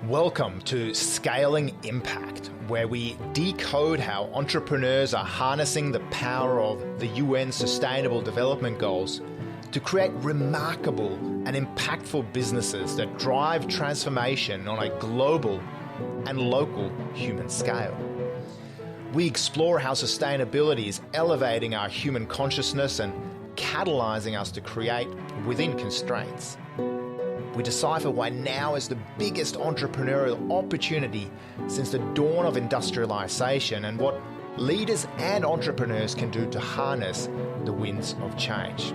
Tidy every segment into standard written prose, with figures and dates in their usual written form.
Welcome to Scaling Impact, where we decode how entrepreneurs are harnessing the power of the UN Sustainable Development Goals to create remarkable and impactful businesses that drive transformation on a global and local human scale. We explore how sustainability is elevating our human consciousness and catalyzing us to create within constraints. We decipher why now is the biggest entrepreneurial opportunity since the dawn of industrialization and what leaders and entrepreneurs can do to harness the winds of change.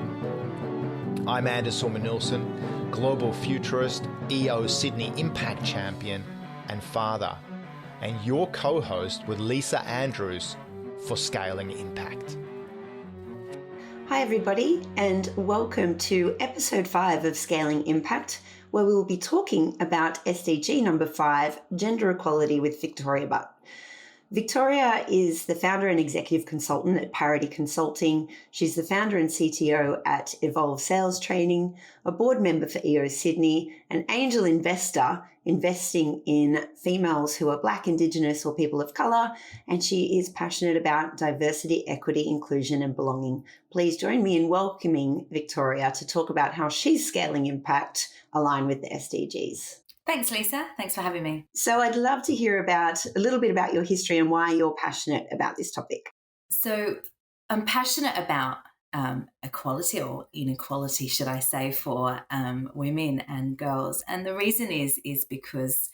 I'm Anders Sorma-Nielsen, global futurist, EO Sydney Impact Champion and father, and your co-host with Lisa Andrews for Scaling Impact. Hi everybody, and welcome to episode 5 of Scaling Impact, where we will be talking about SDG number 5, gender equality with Victoria Butt. Victoria is the founder and executive consultant at Parity Consulting. She's the founder and CTO at Evolve Sales Training, a board member for EO Sydney, an angel investor investing in females who are Black, Indigenous or people of colour, and she is passionate about diversity, equity, inclusion and belonging. Please join me in welcoming Victoria to talk about how she's scaling impact aligned with the SDGs. Thanks, Lisa. Thanks for having me. So I'd love to hear about a little bit about your history and why you're passionate about this topic. So I'm passionate about equality, or inequality, should I say, for women and girls. And the reason is because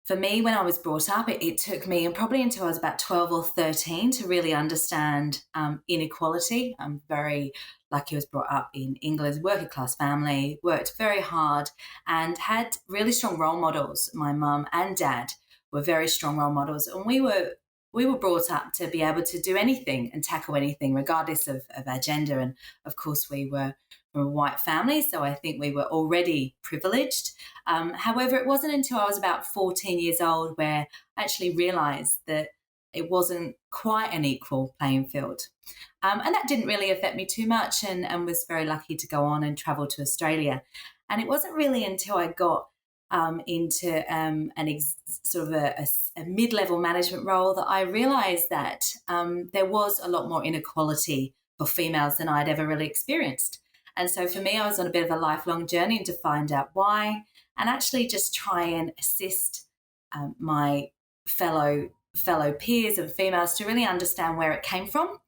for me, when I was brought up, it took me and probably until I was about 12 or 13 to really understand inequality. I'm very lucky I was brought up in England, working class family, worked very hard and had really strong role models. My mum and dad were very strong role models, and we were brought up to be able to do anything and tackle anything regardless of our gender. And of course we were from a white family, so I think we were already privileged. However, it wasn't until I was about 14 years old where I actually realised that it wasn't quite an equal playing field. And that didn't really affect me too much, and was very lucky to go on and travel to Australia. And it wasn't really until I got into a mid-level management role that I realised that there was a lot more inequality for females than I'd ever really experienced. And so for me, I was on a bit of a lifelong journey to find out why, and actually just try and assist my fellow peers and females to really understand where it came from.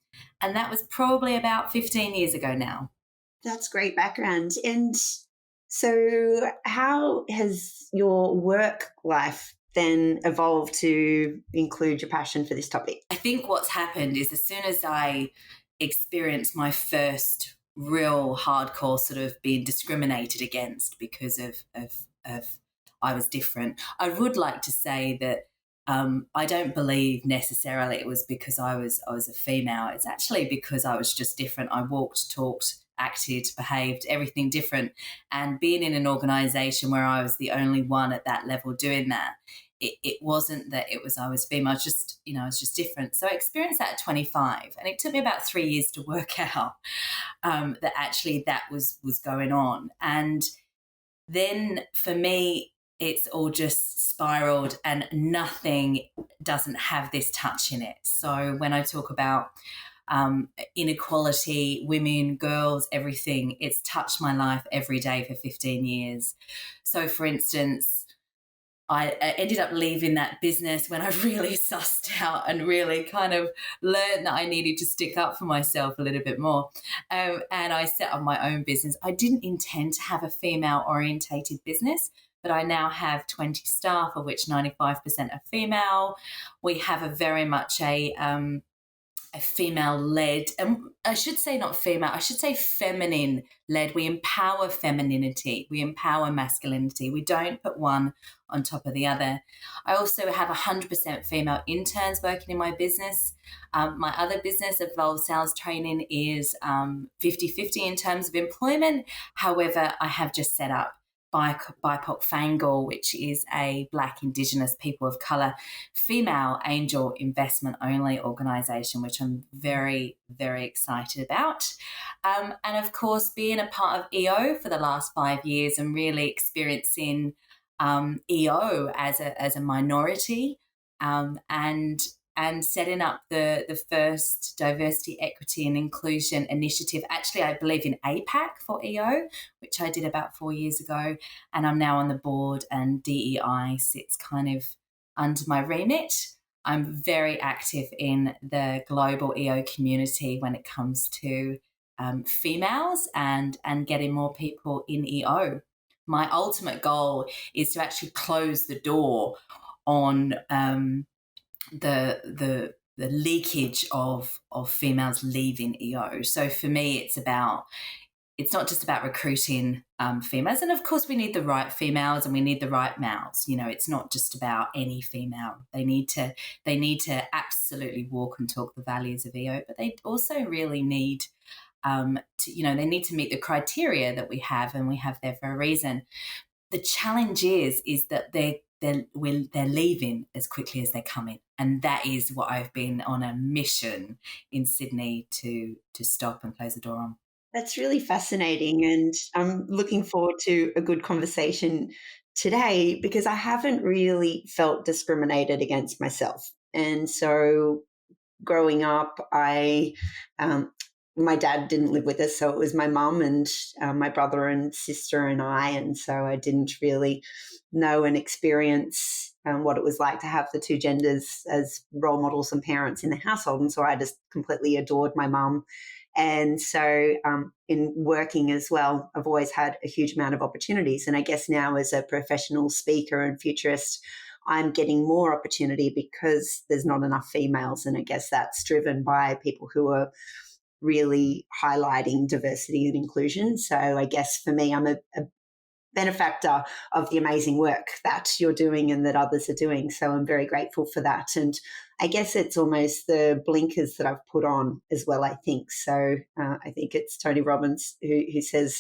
And that was probably about 15 years ago now. That's great background. And so how has your work life then evolved to include your passion for this topic? I think what's happened is as soon as I experienced my first real hardcore sort of being discriminated against because of I was different, I would like to say that I don't believe necessarily it was because I was a female. It's actually because I was just different. I walked, talked, acted, behaved, everything different. And being in an organisation where I was the only one at that level doing that, it wasn't that I was female. I was just different. So I experienced that at 25, and it took me about 3 years to work out that actually that was going on. And then for me, it's all just spiraled, and nothing doesn't have this touch in it. So when I talk about inequality, women, girls, everything, it's touched my life every day for 15 years. So for instance, I ended up leaving that business when I really sussed out and really kind of learned that I needed to stick up for myself a little bit more. And I set up my own business. I didn't intend to have a female-orientated business, but I now have 20 staff, of which 95% are female. We have a very much a female-led, and I should say not female, I should say feminine-led. We empower femininity, we empower masculinity. We don't put one on top of the other. I also have 100% female interns working in my business. My other business, Evolve Sales Training, is 50-50 in terms of employment. However, I have just set up BIPOC Fangle, which is a Black, Indigenous, people of colour, female angel investment only organisation, which I'm very, very excited about. And of course, being a part of EO for the last 5 years and really experiencing EO as a minority, and setting up the first diversity, equity and inclusion initiative. Actually, I believe in APAC for EO, which I did about 4 years ago, and I'm now on the board, and DEI sits kind of under my remit. I'm very active in the global EO community when it comes to females and getting more people in EO. My ultimate goal is to actually close the door on the leakage of females leaving EO. So for me, it's not just about recruiting females, and of course we need the right females and we need the right males. It's not just about any female. They need to absolutely walk and talk the values of EO, but they also really need they need to meet the criteria that we have, and we have there for a reason. The challenge is that they're leaving as quickly as they come in, and that is what I've been on a mission in Sydney to stop and close the door on. That's really fascinating, and I'm looking forward to a good conversation today because I haven't really felt discriminated against myself. And so growing up, my dad didn't live with us, so it was my mum and my brother and sister and I, and so I didn't really know and experience what it was like to have the two genders as role models and parents in the household, and so I just completely adored my mum. And so in working as well, I've always had a huge amount of opportunities, and I guess now as a professional speaker and futurist, I'm getting more opportunity because there's not enough females, and I guess that's driven by people who are really highlighting diversity and inclusion. So I guess for me, I'm a benefactor of the amazing work that you're doing and that others are doing. So I'm very grateful for that. And I guess it's almost the blinkers that I've put on as well, I think. So I think it's Tony Robbins who says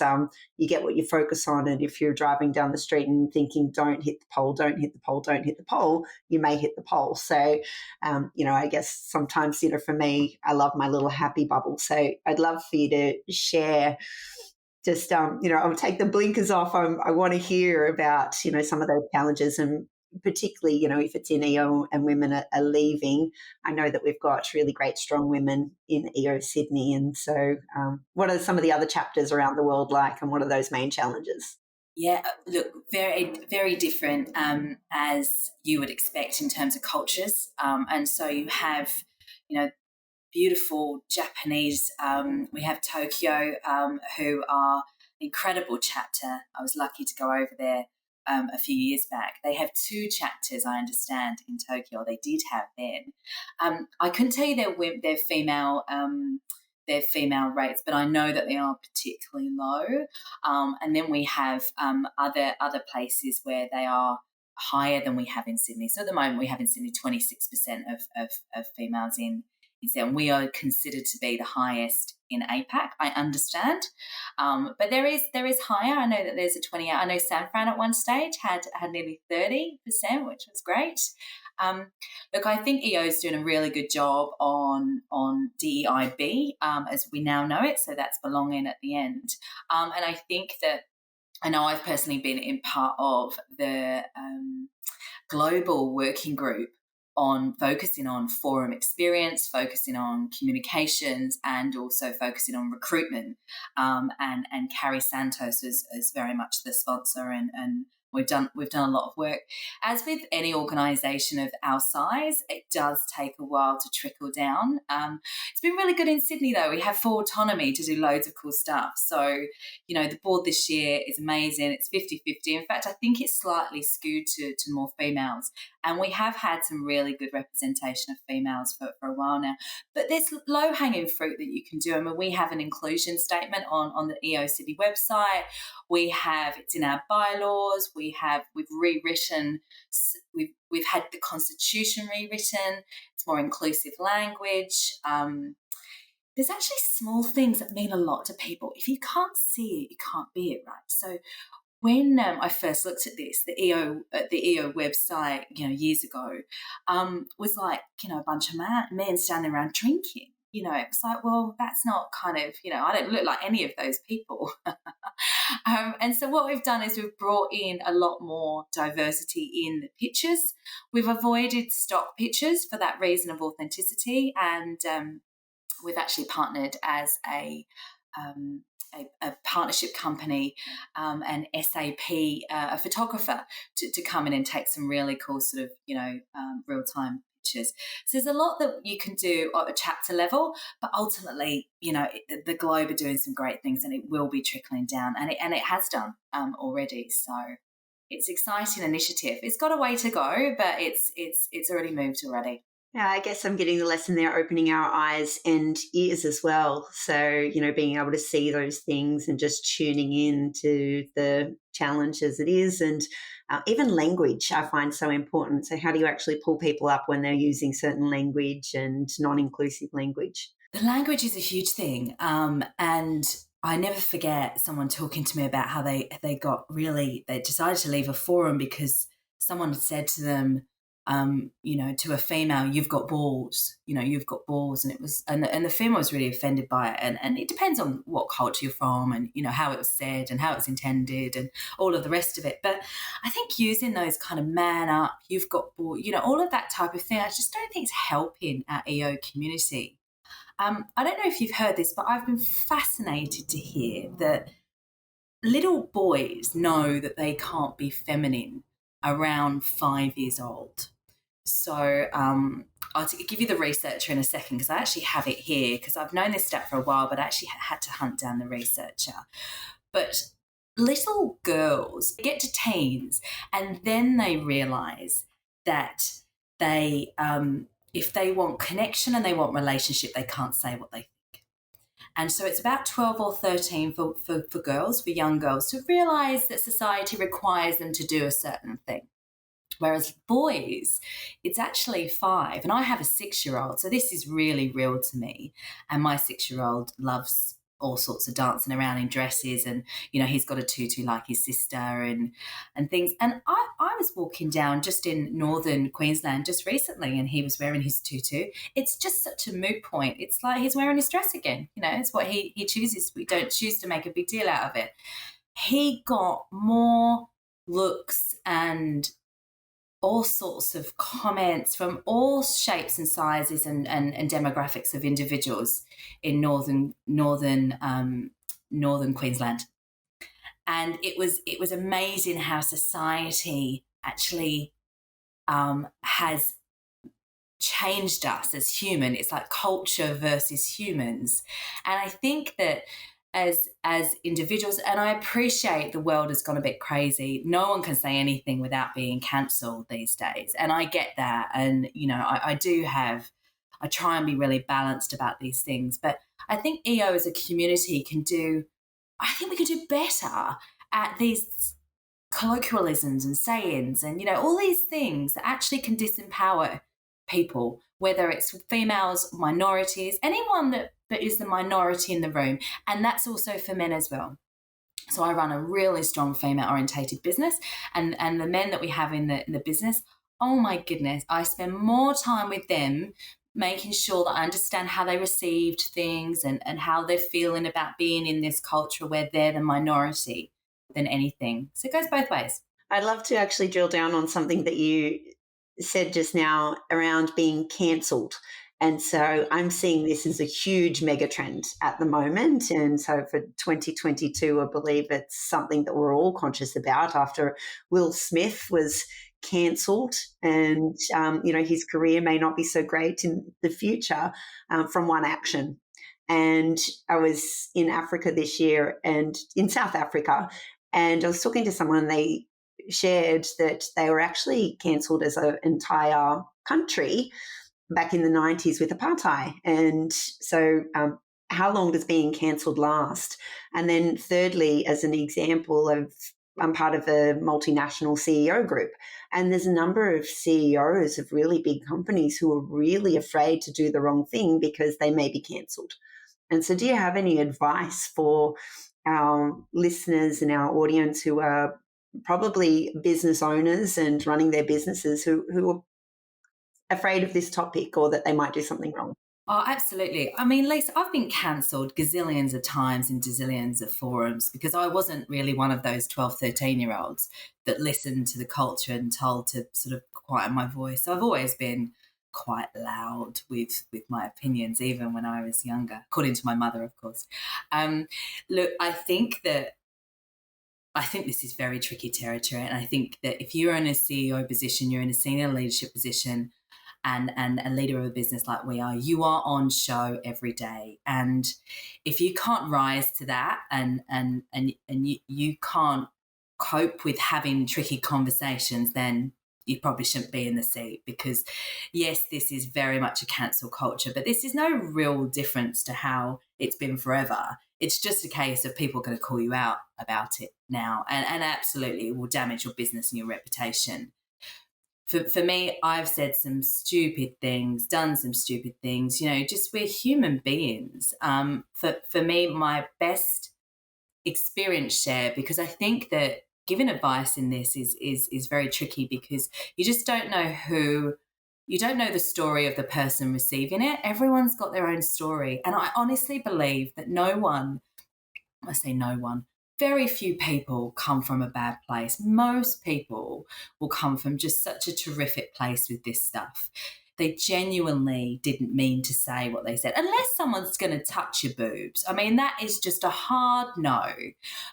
you get what you focus on. And if you're driving down the street and thinking, don't hit the pole, don't hit the pole, don't hit the pole, you may hit the pole. So, I guess sometimes, for me, I love my little happy bubble. So I'd love for you to share just, I'll take the blinkers off. I want to hear about, some of those challenges, and particularly, if it's in EO and women are leaving. I know that we've got really great, strong women in EO Sydney. And so what are some of the other chapters around the world like, and what are those main challenges? Yeah, look, very, very different as you would expect in terms of cultures. And so you have, beautiful Japanese. We have Tokyo, who are an incredible chapter. I was lucky to go over there a few years back. They have 2 chapters, I understand, in Tokyo. They did have then. I couldn't tell you their female rates, but I know that they are particularly low. And then we have other places where they are higher than we have in Sydney. So at the moment, we have in Sydney 26% of females in and we are considered to be the highest in APAC, I understand. But there is higher. I know that there's a 28. I know San Fran at one stage had nearly 30%, which was great. Look, I think EO is doing a really good job on DEIB, as we now know it. So that's belonging at the end. And I think that I know I've personally been in part of the global working group on focusing on forum experience, focusing on communications, and also focusing on recruitment. And Carrie Santos is very much the sponsor, and we've done a lot of work. As with any organisation of our size, it does take a while to trickle down. It's been really good in Sydney though. We have full autonomy to do loads of cool stuff. So, the board this year is amazing. It's 50-50. In fact, I think it's slightly skewed to more females. And we have had some really good representation of females for a while now. But there's low-hanging fruit that you can do. I mean, we have an inclusion statement on the EO City website. It's in our bylaws. We've rewritten, we've had the Constitution rewritten. It's more inclusive language. There's actually small things that mean a lot to people. If you can't see it, you can't be it, right? So when I first looked at this, the EO website, years ago, was like, a bunch of men standing around drinking. it's like, well, that's not kind of, I don't look like any of those people. And so what we've done is we've brought in a lot more diversity in the pictures. We've avoided stock pictures for that reason of authenticity, and we've actually partnered as a partnership company, an SAP, a photographer, to come in and take some really cool sort of, real-time pictures. So there's a lot that you can do at a chapter level, but ultimately, the Globe are doing some great things, and it will be trickling down, and it has done already. So it's an exciting initiative. It's got a way to go, but it's already moved already. Yeah, I guess I'm getting the lesson there, opening our eyes and ears as well. So, being able to see those things and just tuning in to the challenge as it is. And even language I find so important. So how do you actually pull people up when they're using certain language and non-inclusive language? The language is a huge thing. And I never forget someone talking to me about how they decided to leave a forum because someone had said to them, to a female, you've got balls, you've got balls. And it was, and the female was really offended by it. And it depends on what culture you're from and, how it was said and how it was intended and all of the rest of it. But I think using those kind of man up, you've got balls, all of that type of thing, I just don't think it's helping our EO community. I don't know if you've heard this, but I've been fascinated to hear that little boys know that they can't be feminine around 5 years old. So I'll give you the researcher in a second because I actually have it here because I've known this stat for a while, but I actually had to hunt down the researcher. But little girls get to teens and then they realise that they, if they want connection and they want relationship, they can't say what they think. And so it's about 12 or 13 for girls, for young girls, to realise that society requires them to do a certain thing. Whereas boys, it's actually 5. And I have a 6-year-old, so this is really real to me. And my 6-year-old loves all sorts of dancing around in dresses and, he's got a tutu like his sister and things. And I was walking down just in northern Queensland just recently and he was wearing his tutu. It's just such a moot point. It's like he's wearing his dress again. It's what he chooses. We don't choose to make a big deal out of it. He got more looks and all sorts of comments from all shapes and sizes and demographics of individuals in northern Queensland, and it was amazing how society actually has changed us as human. It's like culture versus humans, and I think that as individuals, and I appreciate the world has gone a bit crazy. No one can say anything without being cancelled these days. And I get that. And, I try and be really balanced about these things. But I think EO as a community we can do better at these colloquialisms and sayings and, all these things that actually can disempower people, whether it's females, minorities, anyone that is the minority in the room. And that's also for men as well. So I run a really strong female-orientated business, and the men that we have in the business, oh my goodness, I spend more time with them making sure that I understand how they received things and how they're feeling about being in this culture where they're the minority than anything. So it goes both ways. I'd love to actually drill down on something that you said just now around being cancelled. And so I'm seeing this as a huge mega trend at the moment. And so for 2022, I believe it's something that we're all conscious about after Will Smith was cancelled and, his career may not be so great in the future from one action. And I was in Africa this year and in South Africa, and I was talking to someone and they shared that they were actually cancelled as an entire country back in the 90s with apartheid. And so how long does being cancelled last? And then thirdly, as an example I'm part of a multinational CEO group, and there's a number of CEOs of really big companies who are really afraid to do the wrong thing because they may be cancelled. And so do you have any advice for our listeners and our audience who are probably business owners and running their businesses who are afraid of this topic or that they might do something wrong? Oh, absolutely. I mean, Lisa, I've been cancelled gazillions of times in gazillions of forums because I wasn't really one of those 12, 13-year-olds that listened to the culture and told to sort of quieten my voice. So I've always been quite loud with my opinions, even when I was younger, according to my mother, of course. Look, I think this is very tricky territory. And I think that if you're in a CEO position, you're in a senior leadership position, and a leader of a business like we are, you are on show every day. And if you can't rise to that and you can't cope with having tricky conversations, then you probably shouldn't be in the seat, because yes, this is very much a cancel culture, but this is no real difference to how it's been forever. It's just a case of people are going to call you out about it now, and absolutely it will damage your business and your reputation. For me, I've said some stupid things, done some stupid things, just we're human beings. For me, my best experience share, because I think that giving advice in this is very tricky, because you just don't know you don't know the story of the person receiving it. Everyone's got their own story. And I honestly believe that very few people come from a bad place. Most people will come from just such a terrific place with this stuff. They genuinely didn't mean to say what they said, unless someone's going to touch your boobs. I mean, that is just a hard no.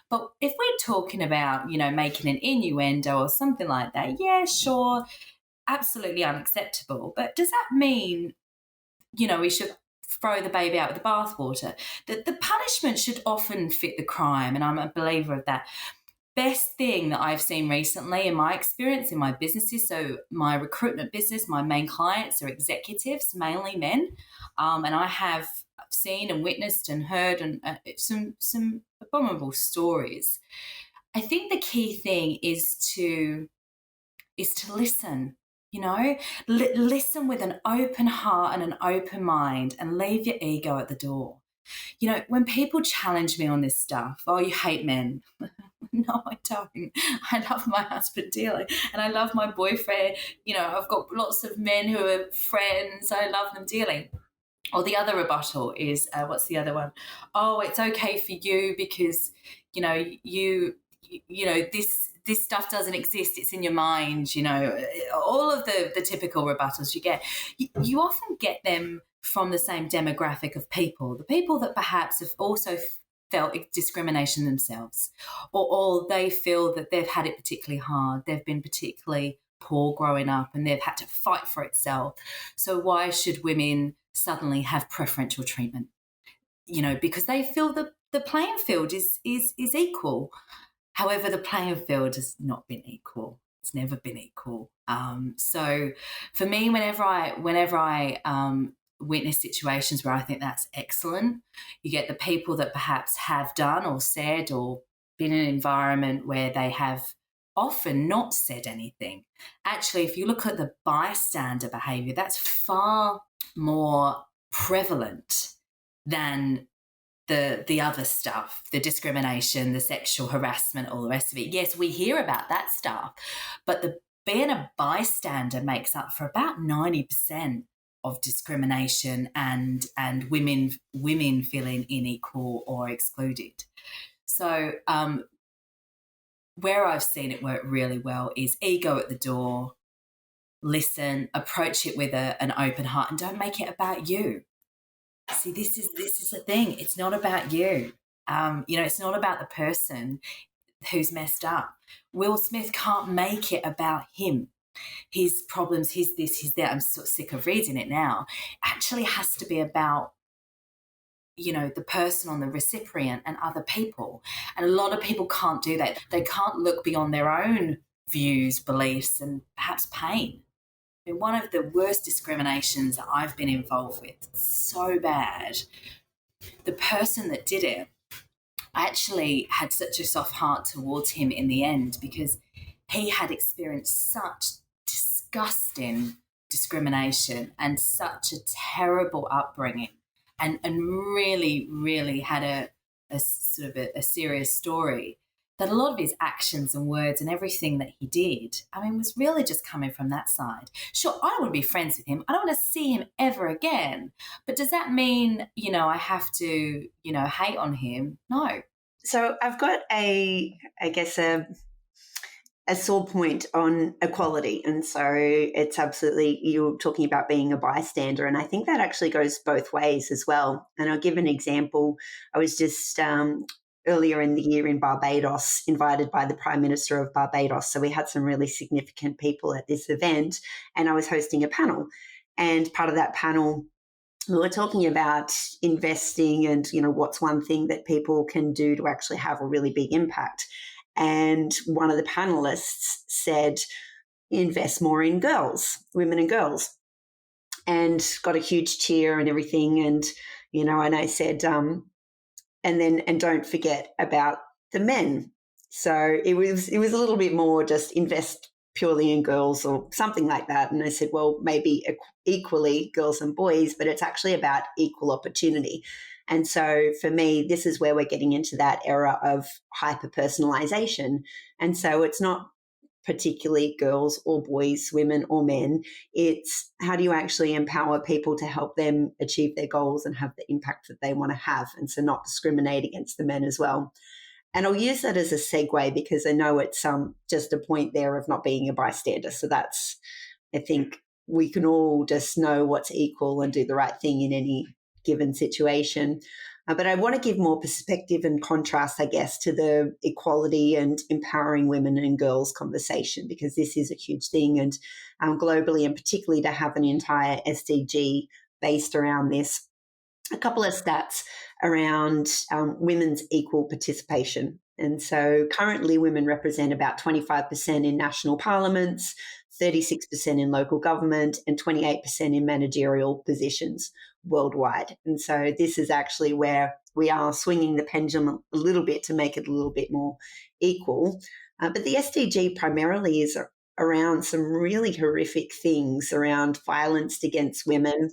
But if we're talking about, making an innuendo or something like that, yeah, sure, absolutely unacceptable. But does that mean, we should throw the baby out with the bathwater? The punishment should often fit the crime, and I'm a believer of that. Best thing that I've seen recently in my experience in my businesses, so my recruitment business, my main clients are executives, mainly men, and I have seen and witnessed and heard and some abominable stories. I think the key thing is to listen. Listen with an open heart and an open mind, and leave your ego at the door. When people challenge me on this stuff, oh, you hate men. No, I don't. I love my husband dearly, and I love my boyfriend. I've got lots of men who are friends. I love them dearly. Or the other rebuttal is, what's the other one? Oh, it's okay for you because, this stuff doesn't exist. It's in your mind, all of the typical rebuttals you get. You often get them from the same demographic of people, the people that perhaps have also felt discrimination themselves, or they feel that they've had it particularly hard. They've been particularly poor growing up and they've had to fight for itself. So why should women suddenly have preferential treatment? Because they feel the playing field is equal. However, the playing field has not been equal. It's never been equal. So for me, whenever I witness situations where I think that's excellent, you get the people that perhaps have done or said or been in an environment where they have often not said anything. Actually, if you look at the bystander behaviour, that's far more prevalent than the other stuff, the discrimination, the sexual harassment, all the rest of it. Yes, we hear about that stuff, but being a bystander makes up for about 90% of discrimination and women feeling unequal or excluded. So where I've seen it work really well is ego at the door, listen, approach it with an open heart, and don't make it about you. See, this is the thing. It's not about you. It's not about the person who's messed up. Will Smith can't make it about him, his problems, his this, his that. I'm sort of sick of reading it now. Actually has to be about, the person on the recipient and other people. And a lot of people can't do that. They can't look beyond their own views, beliefs, and perhaps pain. One of the worst discriminations that I've been involved with, so bad, the person that did it, I actually had such a soft heart towards him in the end, because he had experienced such disgusting discrimination and such a terrible upbringing, and really, really had a sort of a serious story. that a lot of his actions and words and everything that he did, was really just coming from that side. Sure, I don't want to be friends with him. I don't want to see him ever again. But does that mean, I have to, hate on him? No. So I've got a sore point on equality. And so it's absolutely, you're talking about being a bystander. And I think that actually goes both ways as well. And I'll give an example. I was just earlier in the year in Barbados, invited by the Prime Minister of Barbados. So we had some really significant people at this event, and I was hosting a panel. And part of that panel, we were talking about investing and, what's one thing that people can do to actually have a really big impact. And one of the panelists said, invest more in girls, women and girls, and got a huge cheer and everything. And, and I said, and don't forget about the men. So it was a little bit more just invest purely in girls or something like that. And I said, well, maybe equally girls and boys, but it's actually about equal opportunity. And so for me, this is where we're getting into that era of hyper-personalization. And so it's not particularly girls or boys, women or men. It's how do you actually empower people to help them achieve their goals and have the impact that they want to have, and so not discriminate against the men as well. And I'll use that as a segue because I know it's just a point there of not being a bystander. So that's, I think we can all just know what's equal and do the right thing in any given situation. But I want to give more perspective and contrast, I guess, to the equality and empowering women and girls conversation, because this is a huge thing, and globally, and particularly to have an entire SDG based around this. A couple of stats around women's equal participation. And so currently women represent about 25% in national parliaments, 36% in local government, and 28% in managerial positions worldwide. And so this is actually where we are swinging the pendulum a little bit to make it a little bit more equal. But the SDG primarily is around some really horrific things around violence against women.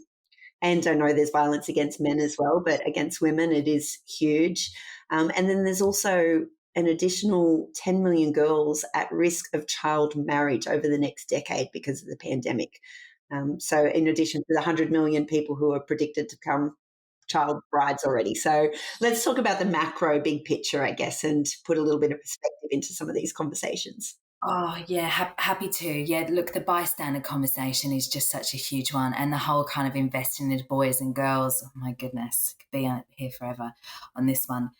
And I know there's violence against men as well, but against women it is huge. And then there's also an additional 10 million girls at risk of child marriage over the next decade because of the pandemic. So in addition to the 100 million people who are predicted to become child brides already. So let's talk about the macro big picture, I guess, and put a little bit of perspective into some of these conversations. Oh, yeah, happy to. Yeah, look, the bystander conversation is just such a huge one. And the whole kind of investing in boys and girls, oh my goodness, could be here forever on this one.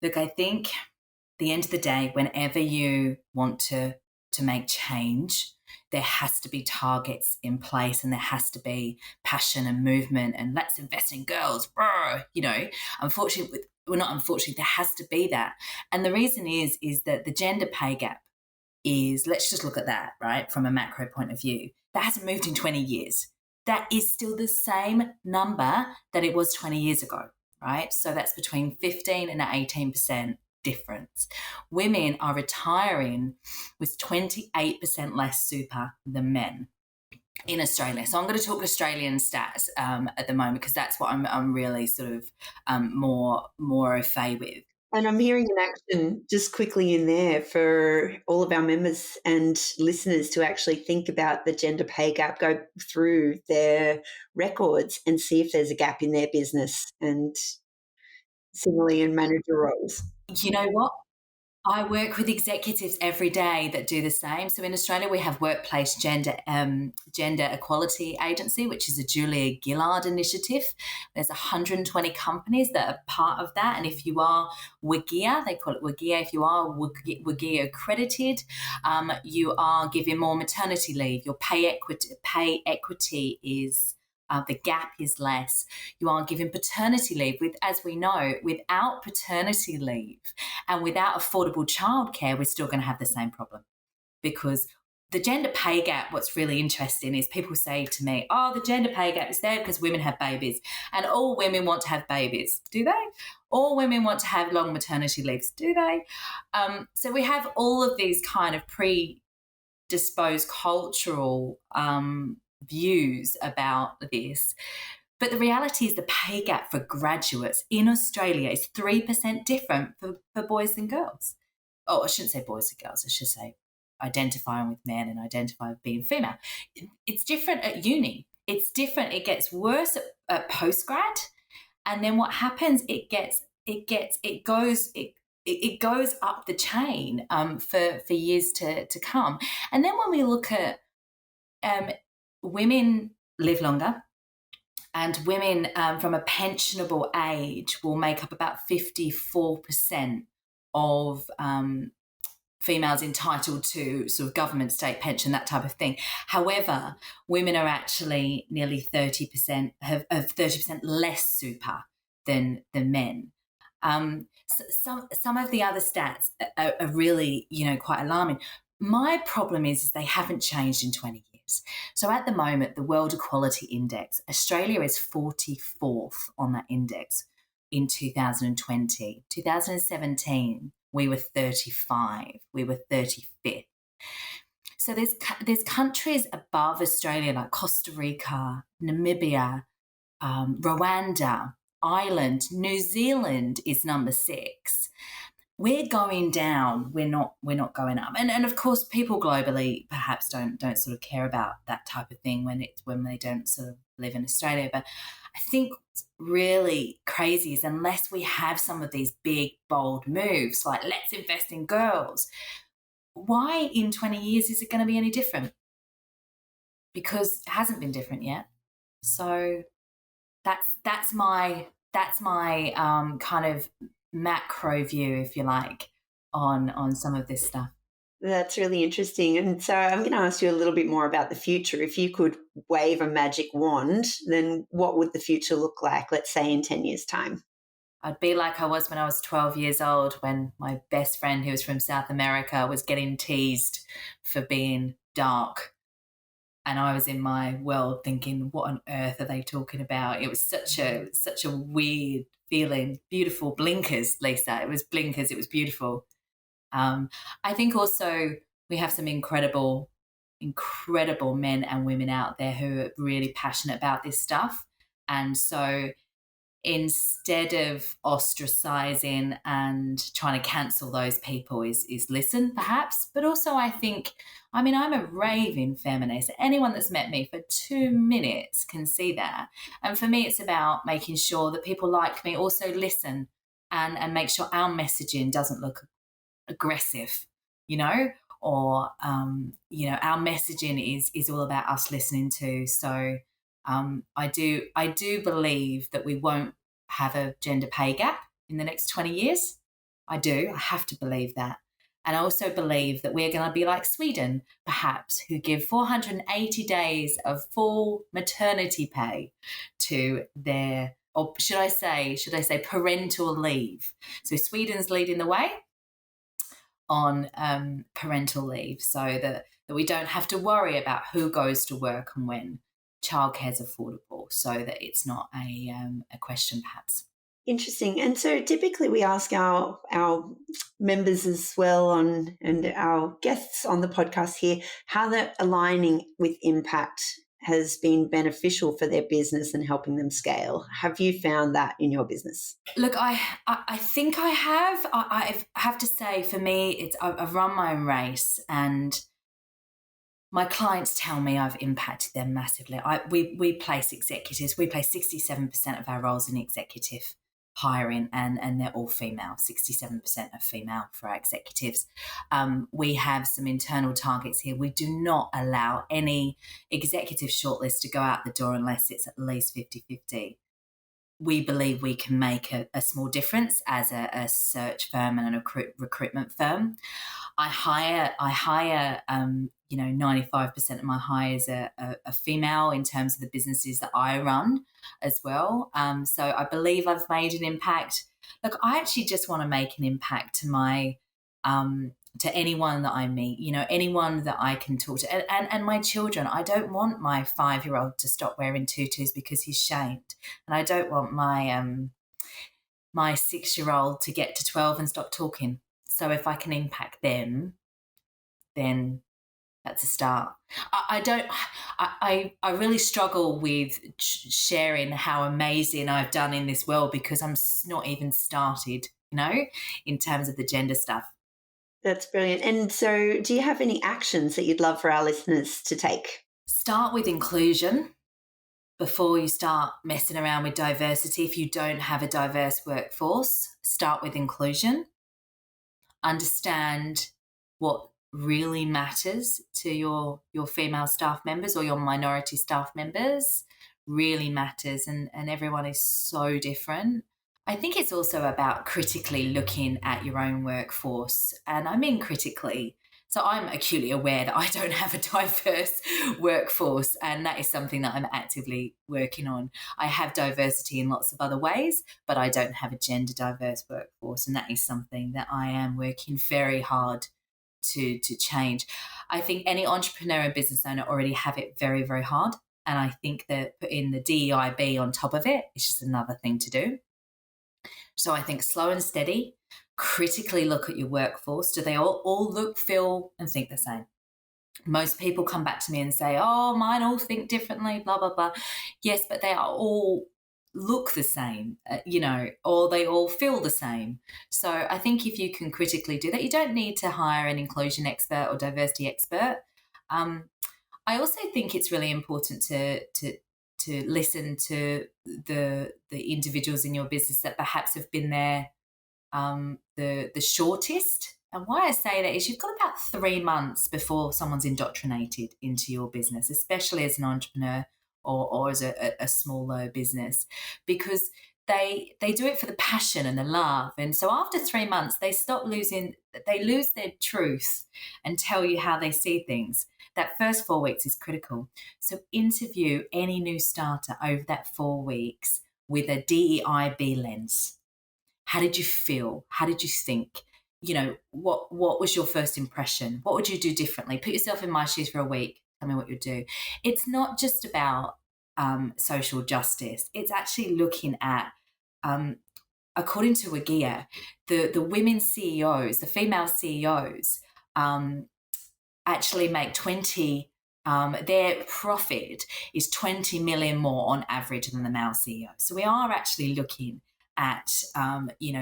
Look, I think at the end of the day, whenever you want to make change, there has to be targets in place, and there has to be passion and movement, and let's invest in girls, unfortunately, there has to be that. And the reason is that the gender pay gap is, let's just look at that, right, from a macro point of view. That hasn't moved in 20 years. That is still the same number that it was 20 years ago, right? So that's between 15 and 18% difference. Women are retiring with 28% less super than men in Australia. So I'm going to talk Australian stats at the moment, because that's what I'm really sort of more au fait with. And I'm hearing an action just quickly in there for all of our members and listeners to actually think about the gender pay gap, go through their records and see if there's a gap in their business, and similarly in manager roles. You know what? I work with executives every day that do the same. So in Australia, we have Workplace Gender Equality Agency, which is a Julia Gillard initiative. There's 120 companies that are part of that. And if you are WGEA, they call it WGEA, if you are WGEA accredited, you are given more maternity leave. Your pay equity is... the gap is less. You are given paternity leave. As we know, without paternity leave and without affordable childcare, we're still going to have the same problem. Because the gender pay gap, what's really interesting is people say to me, oh, the gender pay gap is there because women have babies. And all women want to have babies. Do they? All women want to have long maternity leaves. Do they? So we have all of these kind of predisposed cultural views about this. But the reality is the pay gap for graduates in Australia is 3% different for boys and girls. I shouldn't say boys and girls, I should say identifying with men and identify with being female. It's different at uni. It's different. It gets worse at postgrad. And then what happens, it goes up the chain for years to come. And then when we look at women live longer, and women from a pensionable age will make up about 54% of females entitled to sort of government state pension, that type of thing. However, women are actually nearly 30% have 30% less super than men. Some of the other stats are really, quite alarming. My problem is they haven't changed in 20 years. So at the moment, the World Equality Index, Australia is 44th on that index in 2020. 2017, we were 35. We were 35th. So there's countries above Australia like Costa Rica, Namibia, Rwanda, Ireland, New Zealand is number 6. We're going down. We're not going up. And of course, people globally perhaps don't sort of care about that type of thing when they don't sort of live in Australia. But I think what's really crazy is unless we have some of these big, bold moves, like let's invest in girls, why in 20 years is it going to be any different? Because it hasn't been different yet. So that's my kind of macro view, if you like, on some of this stuff. That's really interesting. And so I'm going to ask you a little bit more about the future. If you could wave a magic wand, then what would the future look like, let's say in 10 years' time? I'd be like I was when I was 12 years old, when my best friend, who was from South America, was getting teased for being dark. And I was in my world thinking, what on earth are they talking about? It was such a weird feeling. Beautiful blinkers, Lisa. It was blinkers. It was beautiful. I think also we have some incredible men and women out there who are really passionate about this stuff. And so instead of ostracizing and trying to cancel those people is listen, perhaps. But also I'm a raving feminist. Anyone that's met me for 2 minutes can see that. And for me, it's about making sure that people like me also listen and make sure our messaging doesn't look aggressive, or, our messaging is all about us listening to. So I do believe that we won't have a gender pay gap in the next 20 years. I have to believe that. And I also believe that we're going to be like Sweden, perhaps, who give 480 days of full maternity pay to their, or should I say parental leave. So Sweden's leading the way on parental leave, so that we don't have to worry about who goes to work and when. Childcare is affordable, so that it's not a question, perhaps. Interesting. And so typically we ask our members as well and our guests on the podcast here how that aligning with impact has been beneficial for their business and helping them scale. Have you found that in your business? Look, I think I have. I have to say, for me, I've run my own race, and my clients tell me I've impacted them massively. We place executives. We place 67% of our roles in executive hiring, and they're all female. 67% are female for our executives. We have some internal targets here. We do not allow any executive shortlist to go out the door unless it's at least 50-50. We believe we can make a small difference as a search firm and a recruitment firm. I hire 95% of my hires are female in terms of the businesses that I run as well. So I believe I've made an impact. Look, I actually just want to make an impact to my to anyone that I meet, anyone that I can talk to, and my children. I don't want my 5-year-old to stop wearing tutus because he's shamed, and I don't want my 6-year-old to get to 12 and stop talking. So if I can impact them, then that's a start. I really struggle with sharing how amazing I've done in this world because I'm not even started, in terms of the gender stuff. That's brilliant. And so do you have any actions that you'd love for our listeners to take? Start with inclusion before you start messing around with diversity. If you don't have a diverse workforce, start with inclusion. Understand what really matters to your female staff members or your minority staff members really matters, and everyone is so different. I think it's also about critically looking at your own workforce, and I mean critically. So I'm acutely aware that I don't have a diverse workforce, and that is something that I'm actively working on. I have diversity in lots of other ways, but I don't have a gender diverse workforce, and that is something that I am working very hard to change. I think any entrepreneur and business owner already have it very, very hard, and I think that putting the DEIB on top of it is just another thing to do. So I think slow and steady, critically look at your workforce. Do they all look, feel, and think the same? Most people come back to me and say, oh, mine all think differently, blah, blah, blah. Yes, but they are all look the same, or they all feel the same. So I think if you can critically do that, you don't need to hire an inclusion expert or diversity expert. I also think it's really important to listen to the individuals in your business that perhaps have been there the shortest. And why I say that is you've got about 3 months before someone's indoctrinated into your business, especially as an entrepreneur or as a smaller business, because they do it for the passion and the love. And so after 3 months, they lose their truth and tell you how they see things. That first 4 weeks is critical. So interview any new starter over that 4 weeks with a DEIB lens. How did you feel? How did you think? What was your first impression? What would you do differently? Put yourself in my shoes for a week. Tell me what you do. It's not just about social justice. It's actually looking at, according to WGEA, the women CEOs, the female CEOs, actually make their profit is 20 million more on average than the male CEO. So we are actually looking at,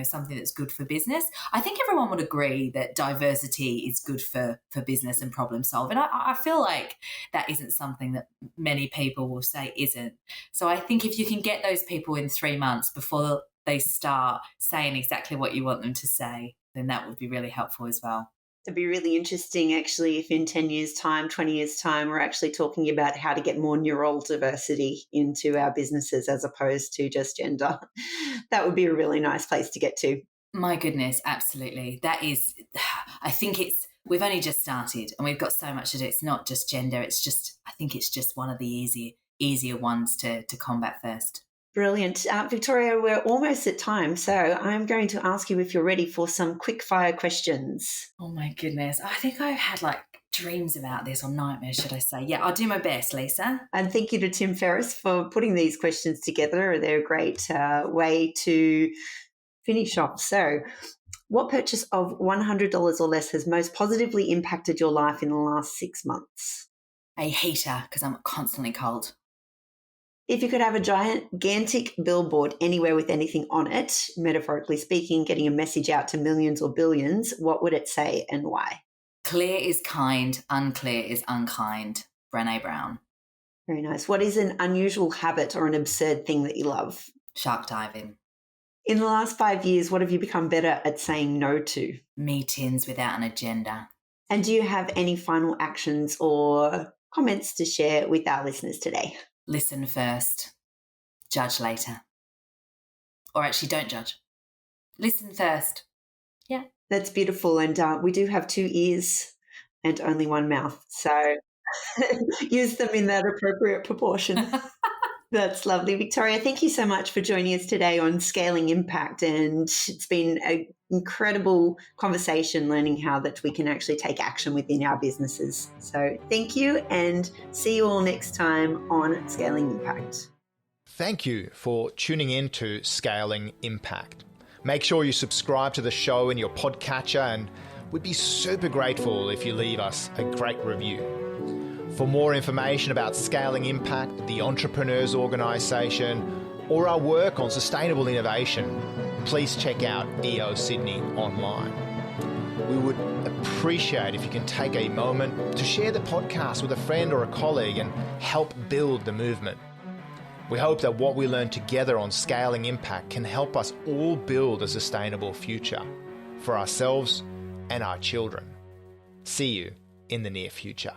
something that's good for business. I think everyone would agree that diversity is good for business and problem solving. I feel like that isn't something that many people will say isn't. So I think if you can get those people in 3 months before they start saying exactly what you want them to say, then that would be really helpful as well. It'd be really interesting, actually, if in 10 years' time, 20 years' time, we're actually talking about how to get more neural diversity into our businesses as opposed to just gender. That would be a really nice place to get to. My goodness, absolutely. That is, I think we've only just started and we've got so much to do. It's not just gender. I think it's just one of the easier ones to combat first. Brilliant. Victoria, we're almost at time, so I'm going to ask you if you're ready for some quick fire questions. Oh my goodness. I think I've had dreams about this, or nightmares, should I say. Yeah, I'll do my best, Lisa. And thank you to Tim Ferriss for putting these questions together. They're a great way to finish off. So what purchase of $100 or less has most positively impacted your life in the last 6 months? A heater, because I'm constantly cold. If you could have a gigantic billboard anywhere with anything on it, metaphorically speaking, getting a message out to millions or billions, what would it say and why? Clear is kind, unclear is unkind. Brené Brown. Very nice. What is an unusual habit or an absurd thing that you love? Shark diving. In the last 5 years, what have you become better at saying no to? Meetings without an agenda. And do you have any final actions or comments to share with our listeners today? Listen first, judge later. Or actually, don't judge. Listen first. Yeah. That's beautiful. And we do have 2 ears and only 1 mouth. So use them in that appropriate proportion. That's lovely. Victoria, thank you so much for joining us today on Scaling Impact. And it's been an incredible conversation learning how that we can actually take action within our businesses. So thank you and see you all next time on Scaling Impact. Thank you for tuning in to Scaling Impact. Make sure you subscribe to the show in your podcatcher, and we'd be super grateful if you leave us a great review. For more information about Scaling Impact, the Entrepreneurs Organisation, or our work on sustainable innovation, please check out EO Sydney online. we would appreciate if you can take a moment to share the podcast with a friend or a colleague and help build the movement. We hope that what we learn together on scaling impact can help us all build a sustainable future for ourselves and our children. See you in the near future.